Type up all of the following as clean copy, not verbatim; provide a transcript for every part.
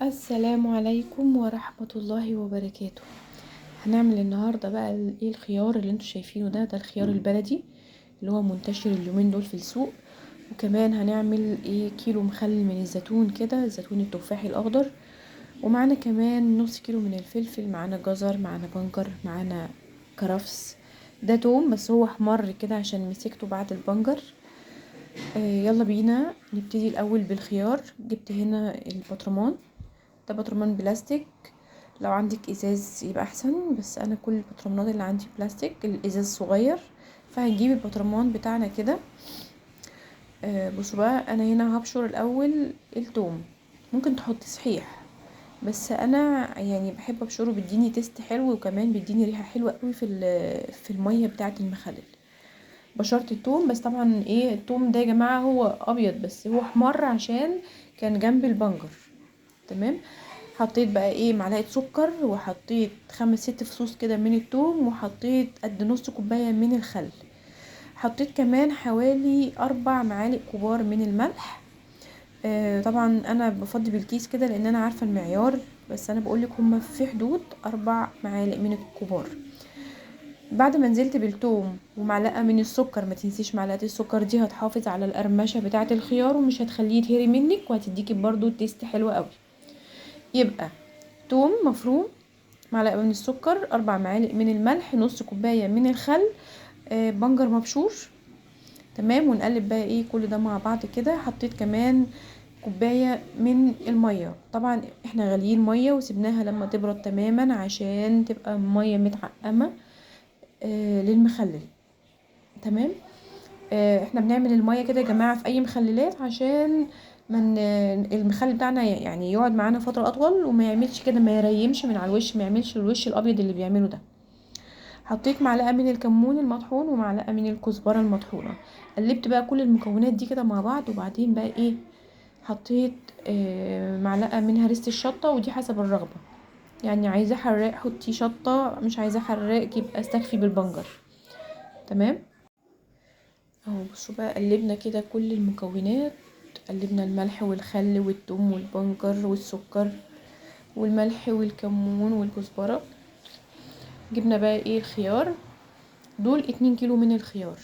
السلام عليكم ورحمة الله وبركاته. هنعمل النهاردة بقى ايه الخيار اللي انتوا شايفينه ده الخيار البلدي اللي هو منتشر اليومين دول في السوق. وكمان هنعمل ايه كيلو مخلل من الزيتون كده، الزيتون التفاحي الاخضر. ومعانا كمان نص كيلو من الفلفل، معانا جزر، معانا بنجر، معانا كرفس. ده توم بس هو احمر كده عشان مسكته بعد البنجر. يلا بينا نبتدي الاول بالخيار. جبت هنا البطرمان، ده بطرمان بلاستيك. لو عندك ازاز يبقى احسن، بس انا كل البطرمانات اللي عندي بلاستيك، الازاز صغير. فهنجيب البطرمان بتاعنا كده. بصوا بقى، انا هنا هبشر الاول التوم. ممكن تحط صحيح، بس انا يعني بحب ابشره، بيديني تيست حلو وكمان بيديني ريحه حلوه قوي في الميه بتاعه المخلل. بشرت التوم، بس طبعا ايه التوم ده يا جماعه هو ابيض بس هو احمر عشان كان جنب البنجر. تمام. حطيت بقى ايه معلقه سكر، وحطيت 5 6 فصوص كده من الثوم، وحطيت قد نص كوبايه من الخل. حطيت كمان حوالي 4 معالق كبار من الملح. طبعا انا بفضي بالكيس كده لان انا عارفه المعيار، بس انا بقولك هما في حدود 4 معالق من الكبار. بعد ما نزلت بالثوم ومعلقه من السكر، ما تنسيش معلقه السكر دي هتحافظ على القرمشه بتاعه الخيار ومش هتخليه يتهري منك، وهتديكي برضو تيست حلو قوي. يبقى توم مفروم، معلقه من السكر، 4 معالق من الملح، نص كوبايه من الخل، بنجر مبشور. تمام. ونقلب بقى ايه كل ده مع بعض كده. حطيت كمان كوبايه من الميه، طبعا احنا غاليين ميه وسبناها لما تبرد تماما عشان تبقى ميه متعقمه للمخلل. تمام. احنا بنعمل الميه كده يا جماعه في اي مخللات عشان من المخلل بتاعنا يعني يقعد معانا فتره اطول، وما يعملش كده، ما يريمش من على الوش، ما يعملش الوش الابيض اللي بيعمله ده. حطيت معلقه من الكمون المطحون ومعلقه من الكزبره المطحونه. قلبت بقى كل المكونات دي كده مع بعض، وبعدين بقى ايه حطيت معلقه من هريسه الشطه، ودي حسب الرغبه. يعني عايزاه حراق حطي شطه، مش عايزاه حراق يبقى استكفي بالبنجر. تمام. اهو بصوا بقى، قلبنا كده كل المكونات. قلبنا الملح والخل والثوم والبنجر والسكر والملح والكمون والكزبره. جبنا بقى ايه الخيار، دول 2 كيلو من الخيار.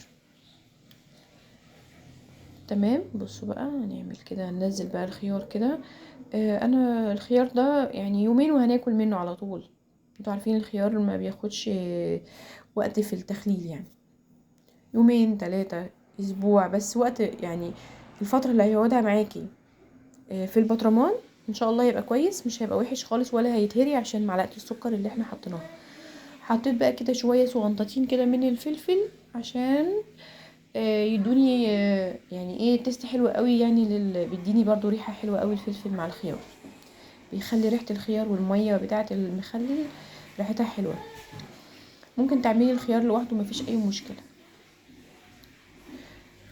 تمام. بصوا بقى هنعمل كده، هننزل بقى الخيار كده. انا الخيار ده يعني يومين وهناكل منه على طول. انتوا عارفين الخيار ما بياخدش وقت في التخليل، يعني يومين 3 اسبوع بس وقت، يعني الفترة اللي هيقعدها معاكي في البطرمان ان شاء الله يبقى كويس، مش هيبقى وحش خالص ولا هيتهري عشان معلقة السكر اللي احنا حطيناها. حطيت بقى كده شوية صغنطتين كده من الفلفل عشان يدوني يعني ايه تيست حلو قوي، يعني بيديني برضو ريحة حلوة قوي الفلفل مع الخيار، بيخلي ريحة الخيار والمية بتاعة المخلل ريحتها حلوة. ممكن تعملي الخيار لوحده مفيش اي مشكلة.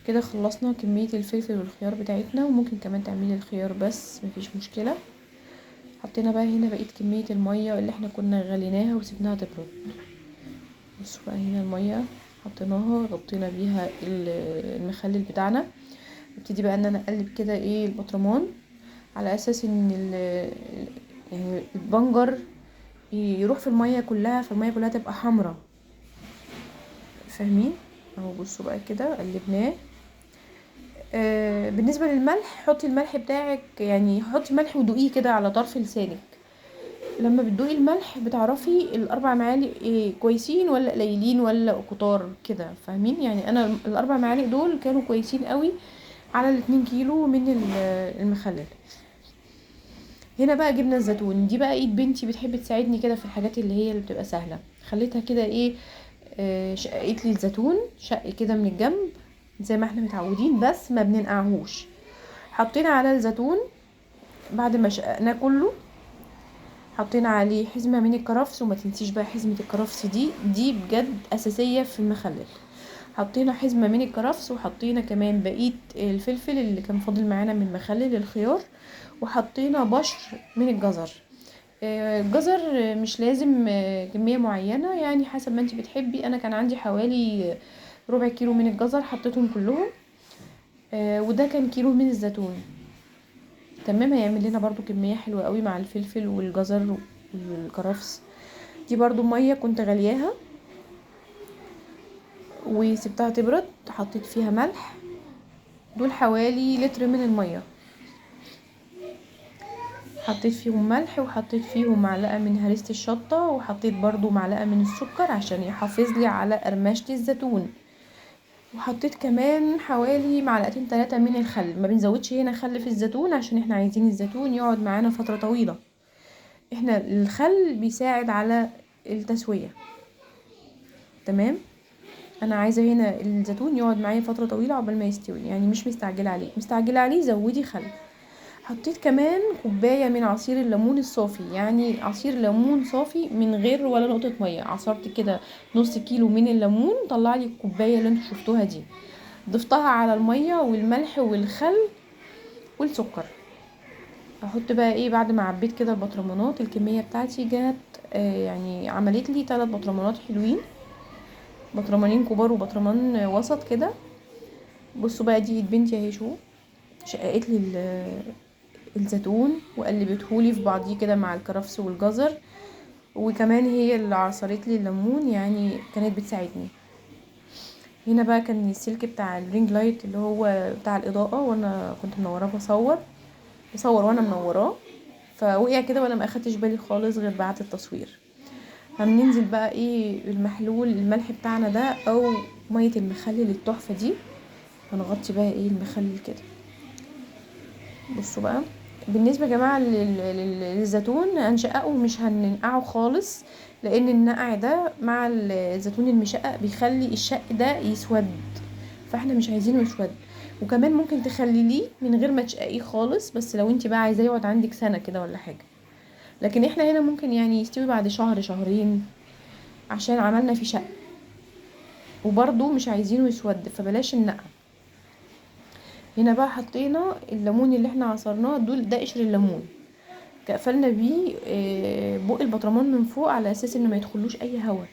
كده خلصنا كمية الفلفل والخيار بتاعتنا، وممكن كمان تعملي الخيار بس مفيش مشكلة. حطينا بقى هنا بقية كمية المية اللي احنا كنا غليناها وسيبناها تبرد. بصوا بقى هنا المية حطيناها، غطينا بيها المخلل بتاعنا. ابتدي بقى ان انا اقلب كده ايه البطرمان على اساس ان يعني البنجر يروح في المية كلها، فالمية كلها تبقى حمرا. فاهمين؟ اهو بصوا بقى كده قلبناه. بالنسبة للملح، حطي الملح بتاعك، يعني حطي ملح ودوقيه كده على طرف لسانك. لما بتدوقي الملح بتعرفي ال4 معالق إيه كويسين ولا قليلين ولا كتار كده. فاهمين؟ يعني انا ال4 معالق دول كانوا كويسين قوي على 2 كيلو من المخلل. هنا بقى جبنا الزيتون، دي بقى ايد بنتي بتحب تساعدني كده في الحاجات اللي هي اللي بتبقى سهله. خليتها كده ايه شقيت لي الزيتون شق كده من الجنب زي ما احنا متعودين، بس ما بننقعهوش. حطينا على الزيتون بعد ما شقناه كله، حطينا عليه حزمه من الكرفس، وما تنسيش بقى حزمه الكرفس دي بجد اساسيه في المخلل. حطينا حزمه من الكرفس، وحطينا كمان بقيه الفلفل اللي كان فاضل معانا من مخلل الخيار، وحطينا بشر من الجزر. الجزر مش لازم كمية معينة، يعني حسب ما انت بتحبي. انا كان عندي حوالي ربع كيلو من الجزر، حطيتهم كلهم. وده كان كيلو من الزيتون. الكمام هيعمل لنا برضو كميه حلوه قوي مع الفلفل والجزر والكرفس. دي برضو ميه كنت غلياها وسبتها تبرد، حطيت فيها ملح، دول حوالي لتر من الميه. حطيت فيهم ملح وحطيت فيهم معلقه من هريسه الشطه، وحطيت برضو معلقه من السكر عشان يحافظ لي على قرمشه الزيتون، وحطيت كمان حوالي معلقتين 3 من الخل. ما بنزودش هنا خل في الزيتون عشان احنا عايزين الزيتون يقعد معانا فتره طويله. احنا الخل بيساعد على التسويه. تمام. انا عايزه هنا الزيتون يقعد معايا فتره طويله عقبال ما يستوي، يعني مش مستعجله عليه. مستعجله عليه زودي خل. حطيت كمان كوبايه من عصير الليمون الصافي، يعني عصير ليمون صافي من غير ولا نقطه ميه. عصرت كده نص كيلو من الليمون، طلع لي الكوبايه اللي انتوا شفتوها دي، ضفتها على الميه والملح والخل والسكر. احط بقى ايه بعد ما عبيت كده البطرمانات. الكميه بتاعتي جت يعني عملت لي 3 بطرمانات حلوين، بطرمانين كبار وبطرمان وسط كده. بصوا بقى دي ايد بنتي اهي، شو شققت لي الزيتون وقلبتهولي في بعضيه كده مع الكرفس والجزر، وكمان هي اللي عصرت لي الليمون، يعني كانت بتساعدني. هنا بقى كان السلك بتاع الرينج لايت اللي هو بتاع الاضاءه، وانا كنت منوراه بصور وانا منوراه، فوقع كده وانا ما اخدتش بالي خالص غير بعد التصوير. هننزل بقى ايه المحلول الملح بتاعنا ده او ميه المخلل التحفه دي، هنغطي بقى ايه المخلل كده. بصوا بقى، بالنسبه يا جماعه للزيتون هنشققه، مش هننقعه خالص، لان النقع ده مع الزيتون المشقق بيخلي الشق ده يسود، فاحنا مش عايزينه يسود. وكمان ممكن تخلليه من غير ما تشققيه خالص، بس لو انت بقى عايزاه يقعد عندك سنه كده ولا حاجه. لكن احنا هنا ممكن يعني يستوي بعد شهر شهرين عشان عملنا فيه شق، وبرضو مش عايزينه يسود، فبلاش النقع. هنا بقى حطينا الليمون اللي احنا عصرناه، ده قشر الليمون، قفلنا بيه بق البطرمان من فوق على اساس انه ما يدخلوش اي هواء.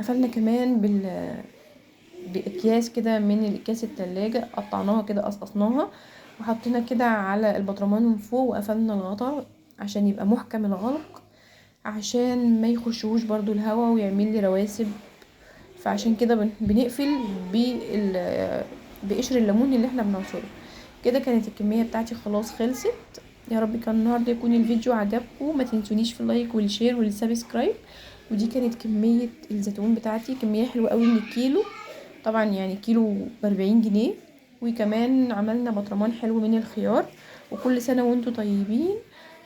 قفلنا كمان باكياس كده من الاكياس التلاجة، قطعناها كده قصقصناها وحطينا كده على البطرمان من فوق، وقفلنا الغطا عشان يبقى محكم الغلق، عشان ما يخشوش برضو الهواء ويعمل لي رواسب. فعشان كده بنقفل بقشر الليمون اللي احنا بنعصره كده. كانت الكميه بتاعتي خلاص خلصت. يا رب كان النهارده يكون الفيديو عجبكم، ما تنسونيش في اللايك والشير والسبسكرايب. ودي كانت كميه الزيتون بتاعتي، كميه حلوه قوي من الكيلو، طبعا يعني كيلو ب40 جنيه. وكمان عملنا بطرمان حلو من الخيار. وكل سنه وانتم طيبين،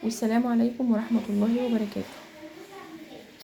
والسلام عليكم ورحمه الله وبركاته.